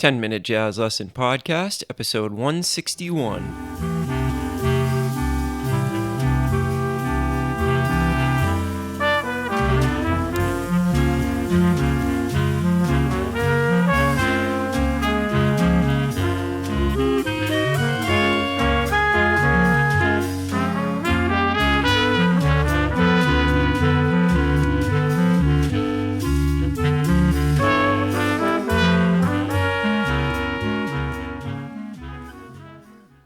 10-Minute Jazz Lesson Podcast, episode 161.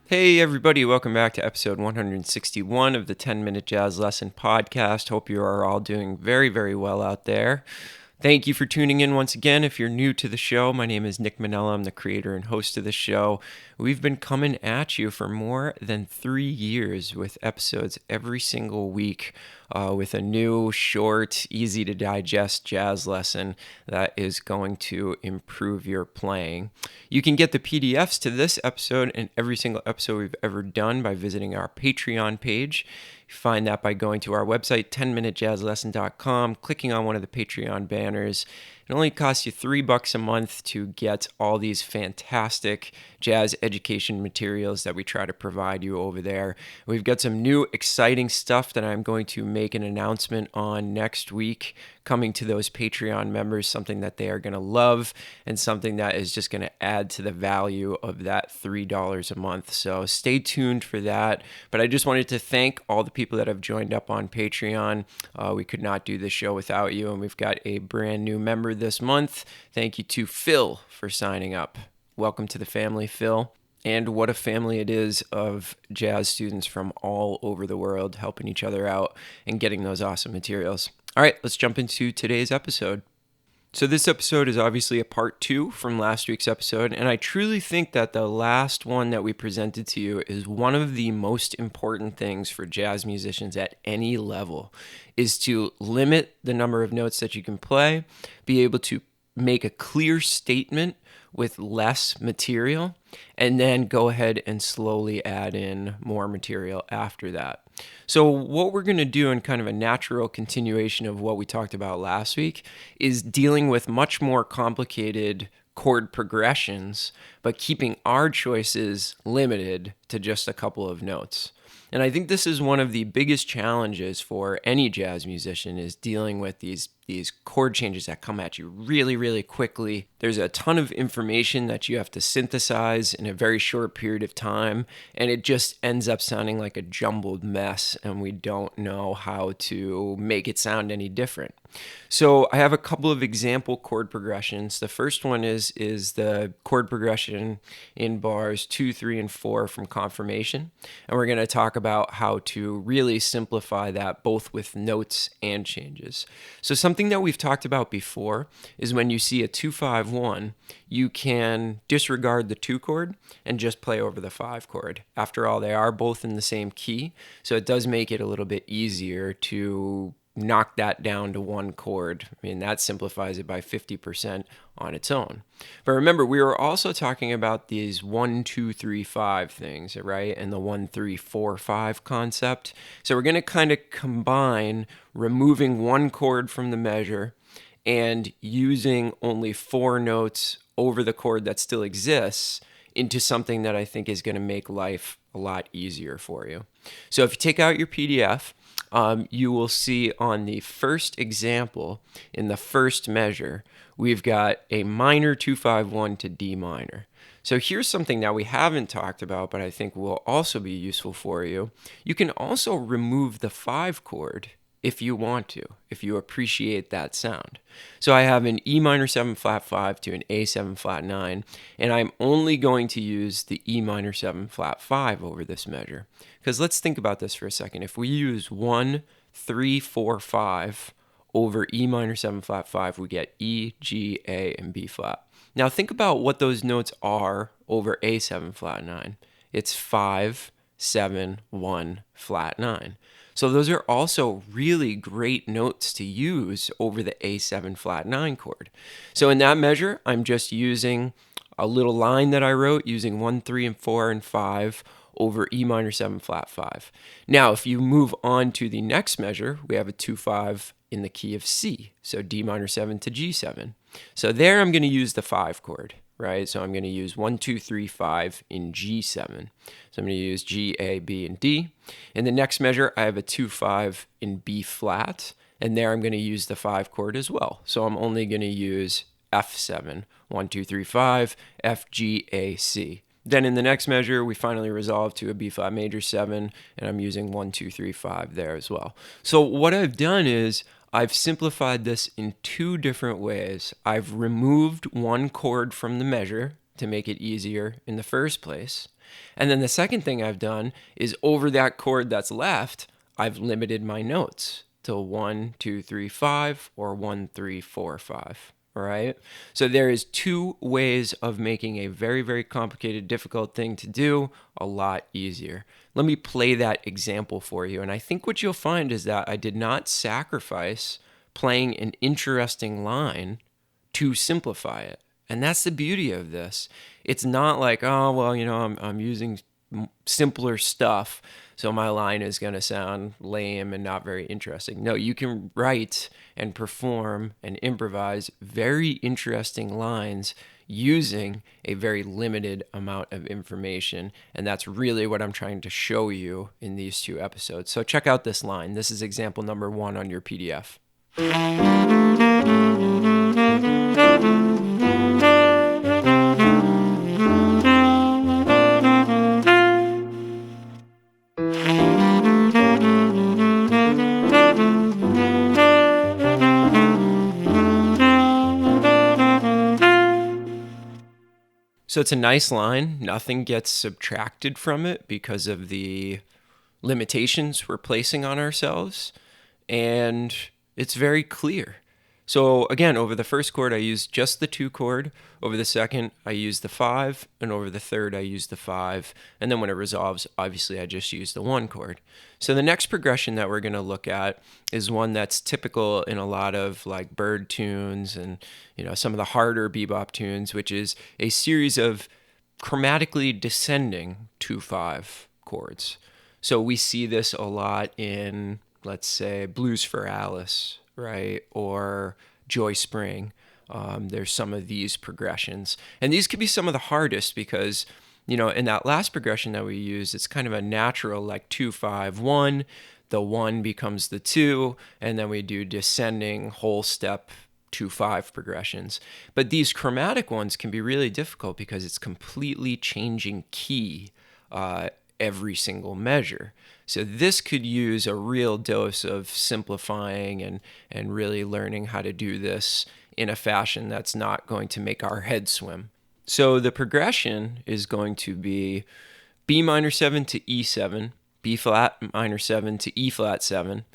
Hey everybody, welcome back to episode 161 of the 10-Minute Jazz Lesson Podcast. Hope you are all doing very, very well out there. Thank you for tuning in once again. If you're new to the show, my name is Nick Manella. I'm the creator and host of the show. We've been coming at you for more than 3 years with episodes every single week with a new, short, easy-to-digest jazz lesson that is going to improve your playing. You can get the PDFs to this episode and every single episode we've ever done by visiting our Patreon page. You find that by going to our website, 10minutejazzlesson.com, clicking on one of the Patreon banners. It only costs you $3 a month to get all these fantastic jazz education materials that we try to provide you over there. We've got some new exciting stuff that I'm going to make an announcement on next week coming to those Patreon members, something that they are going to love and something that is just going to add to the value of that $3 a month. So stay tuned for that. But I just wanted to thank all the people that have joined up on Patreon. We could not do this show without you, and we've got a brand new member this month. Thank you to Phil for signing up. Welcome to the family, Phil. And what a family it is of jazz students from all over the world helping each other out and getting those awesome materials. All right, let's jump into today's episode. So this episode is obviously a part 2 from last week's episode, and I truly think that the last one that we presented to you is one of the most important things for jazz musicians at any level, is to limit the number of notes that you can play, be able to make a clear statement with less material, and then go ahead and slowly add in more material after that. So what we're going to do in kind of a natural continuation of what we talked about last week is dealing with much more complicated chord progressions, but keeping our choices limited to just a couple of notes. And I think this is one of the biggest challenges for any jazz musician, is dealing with these chord changes that come at you really, really quickly. There's a ton of information that you have to synthesize in a very short period of time, and it just ends up sounding like a jumbled mess, and we don't know how to make it sound any different. So I have a couple of example chord progressions. The first one is the chord progression in bars 2, 3, and 4 from Confirmation, and we're going to talk about how to really simplify that both with notes and changes. So something that we've talked about before is when you see a 2-5-1, you can disregard the 2 chord and just play over the 5 chord. After all, they are both in the same key, so it does make it a little bit easier to knock that down to 1 chord. I mean, that simplifies it by 50% on its own. But remember, we were also talking about these 1, 2, 3, 5 things, right? And the 1, 3, 4, 5 concept. So we're going to kind of combine removing 1 chord from the measure and using only 4 notes over the chord that still exists into something that I think is going to make life a lot easier for you. So if you take out your PDF, you will see on the first example, in the first measure, we've got a minor 2-5-1 to D minor. So here's something that we haven't talked about, but I think will also be useful for you. You can also remove the 5 chord if you want to, if you appreciate that sound. So I have an E minor 7 flat 5 to an A 7 flat 9, and I'm only going to use the E minor 7 flat 5 over this measure. Because let's think about this for a second. If we use 1, 3, 4, 5 over E minor 7 flat 5, we get E, G, A, and B flat. Now think about what those notes are over A 7 flat 9. It's 5, 7, 1, flat 9. So those are also really great notes to use over the A7 flat 9 chord. So in that measure, I'm just using a little line that I wrote using 1, 3, and 4, and 5 over E minor 7 flat 5. Now, if you move on to the next measure, we have a 2-5 in the key of C, so D minor 7 to G7. So there I'm going to use the 5 chord. right? So I'm going to use 1, 2, 3, 5 in G7. So I'm going to use G, A, B, and D. In the next measure, I have a 2, 5 in B flat, and there I'm going to use the 5 chord as well. So I'm only going to use F7, 1, 2, 3, 5, F, G, A, C. Then in the next measure, we finally resolve to a B flat major 7, and I'm using 1, 2, 3, 5 there as well. So what I've done is I've simplified this in 2 different ways. I've removed one chord from the measure to make it easier in the first place. And then the second thing I've done is over that chord that's left, I've limited my notes to 1, 2, 3, 5 or 1, 3, 4, 5. All right. So there is 2 ways of making a very, very complicated, difficult thing to do a lot easier. Let me play that example for you. And I think what you'll find is that I did not sacrifice playing an interesting line to simplify it. And that's the beauty of this. It's not like, oh, well, I'm using simpler stuff, so my line is going to sound lame and not very interesting. No, you can write and perform and improvise very interesting lines using a very limited amount of information. And that's really what I'm trying to show you in these 2 episodes. So check out this line. This is example number 1 on your PDF. So it's a nice line. Nothing gets subtracted from it because of the limitations we're placing on ourselves. And it's very clear. So again, over the first chord, I used just the 2 chord. Over the second, I used the 5. And over the third, I used the 5. And then when it resolves, obviously, I just use the 1 chord. So the next progression that we're going to look at is one that's typical in a lot of like bird tunes and some of the harder bebop tunes, which is a series of chromatically descending 2/5 chords. So we see this a lot in, let's say, Blues for Alice, right? Or Joy Spring. There's some of these progressions. And these could be some of the hardest because, in that last progression that we used, it's kind of a natural like 2/5-1. The 1 becomes the 2, and then we do descending whole step 2/5 progressions. But these chromatic ones can be really difficult because it's completely changing key every single measure. So this could use a real dose of simplifying and really learning how to do this in a fashion that's not going to make our head swim. So the progression is going to be B minor 7 to E7, B flat minor 7 to E flat 7,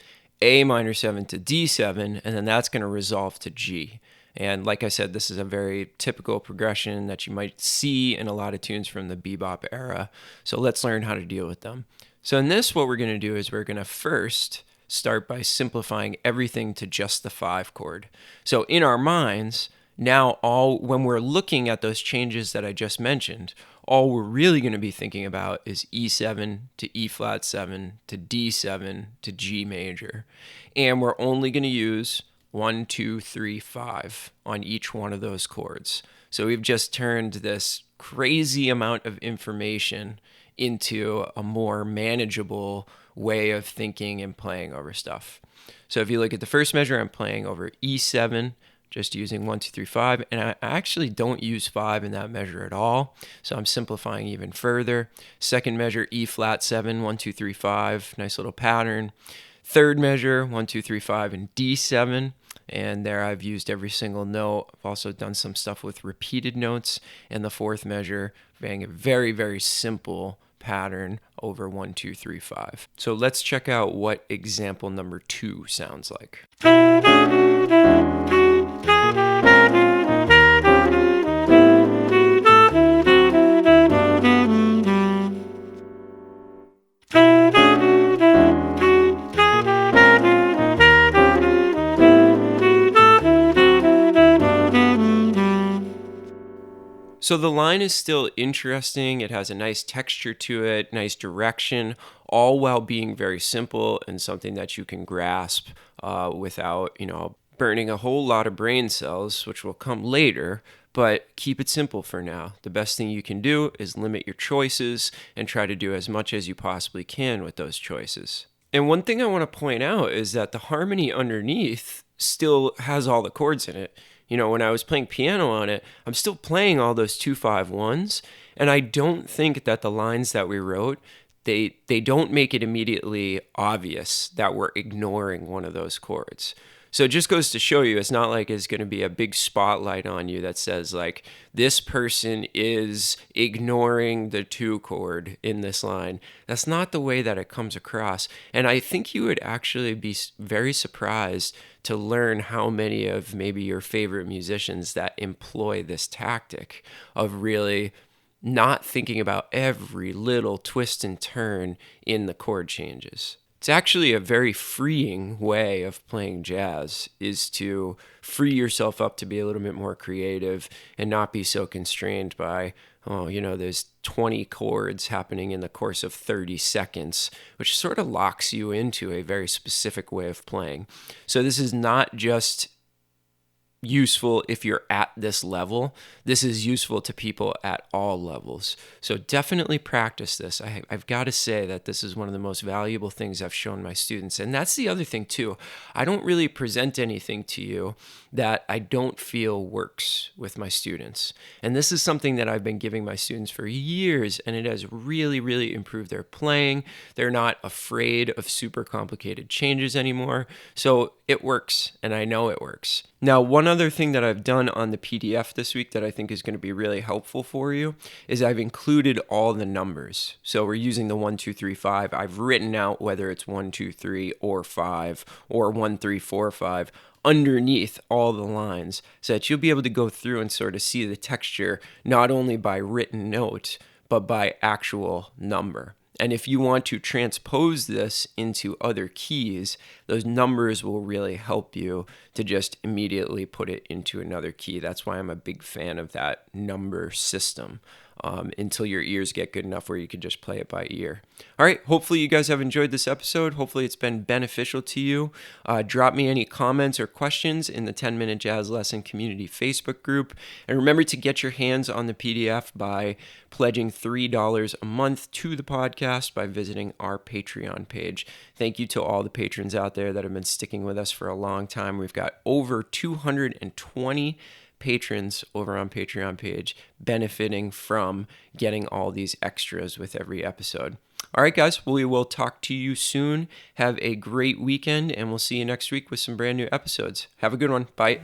A minor 7 to D7, and then that's going to resolve to G. And like I said, this is a very typical progression that you might see in a lot of tunes from the bebop era. So let's learn how to deal with them. So in this, what we're going to do is we're going to first start by simplifying everything to just the 5 chord. So in our minds, now when we're looking at those changes that I just mentioned, all we're really going to be thinking about is E7 to E flat 7 to D7 to G major. And we're only going to use 1, 2, 3, 5 on each one of those chords. So we've just turned this crazy amount of information into a more manageable way of thinking and playing over stuff. So if you look at the first measure, I'm playing over E7, just using 1, 2, 3, 5, and I actually don't use 5 in that measure at all, so I'm simplifying even further. Second measure, E flat 7, 1, 2, 3, 5, nice little pattern. Third measure, 1, 2, 3, 5, and D7. And there I've used every single note. I've also done some stuff with repeated notes. And the fourth measure, being a very, very simple pattern over 1, 2, 3, 5. So let's check out what example number 2 sounds like. So the line is still interesting. It has a nice texture to it, nice direction, all while being very simple and something that you can grasp without, burning a whole lot of brain cells, which will come later. but keep it simple for now. The best thing you can do is limit your choices and try to do as much as you possibly can with those choices. And one thing I want to point out is that the harmony underneath still has all the chords in it. When I was playing piano on it, I'm still playing all those 2-5-1s, and I don't think that the lines that we wrote, they don't make it immediately obvious that we're ignoring one of those chords. So it just goes to show you, it's not like it's going to be a big spotlight on you that says, like, this person is ignoring the 2 chord in this line. That's not the way that it comes across. And I think you would actually be very surprised to learn how many of maybe your favorite musicians that employ this tactic of really not thinking about every little twist and turn in the chord changes. It's actually a very freeing way of playing jazz, is to free yourself up to be a little bit more creative and not be so constrained by, there's 20 chords happening in the course of 30 seconds, which sort of locks you into a very specific way of playing. So this is not just useful if you're at this level. This is useful to people at all levels. So definitely practice this. I've got to say that this is one of the most valuable things I've shown my students. And that's the other thing too. I don't really present anything to you that I don't feel works with my students. And this is something that I've been giving my students for years, and it has really, really improved their playing. They're not afraid of super complicated changes anymore. So it works, and I know it works. Now, one other thing that I've done on the PDF this week that I think is going to be really helpful for you is I've included all the numbers. So we're using the 1, 2, 3, 5. I've written out whether it's 1, 2, 3 or 5 or 1, 3, 4, 5 underneath all the lines, so that you'll be able to go through and sort of see the texture not only by written note but by actual number. And if you want to transpose this into other keys, those numbers will really help you to just immediately put it into another key. That's why I'm a big fan of that number system, until your ears get good enough where you can just play it by ear. All right, hopefully you guys have enjoyed this episode. Hopefully it's been beneficial to you. Drop me any comments or questions in the 10-Minute Jazz Lesson Community Facebook group. And remember to get your hands on the PDF by pledging $3 a month to the podcast by visiting our Patreon page. Thank you to all the patrons out there that have been sticking with us for a long time. We've got over 220 patrons over on Patreon page benefiting from getting all these extras with every episode. All right, guys, we will talk to you soon. Have a great weekend, and we'll see you next week with some brand new episodes. Have a good one. Bye.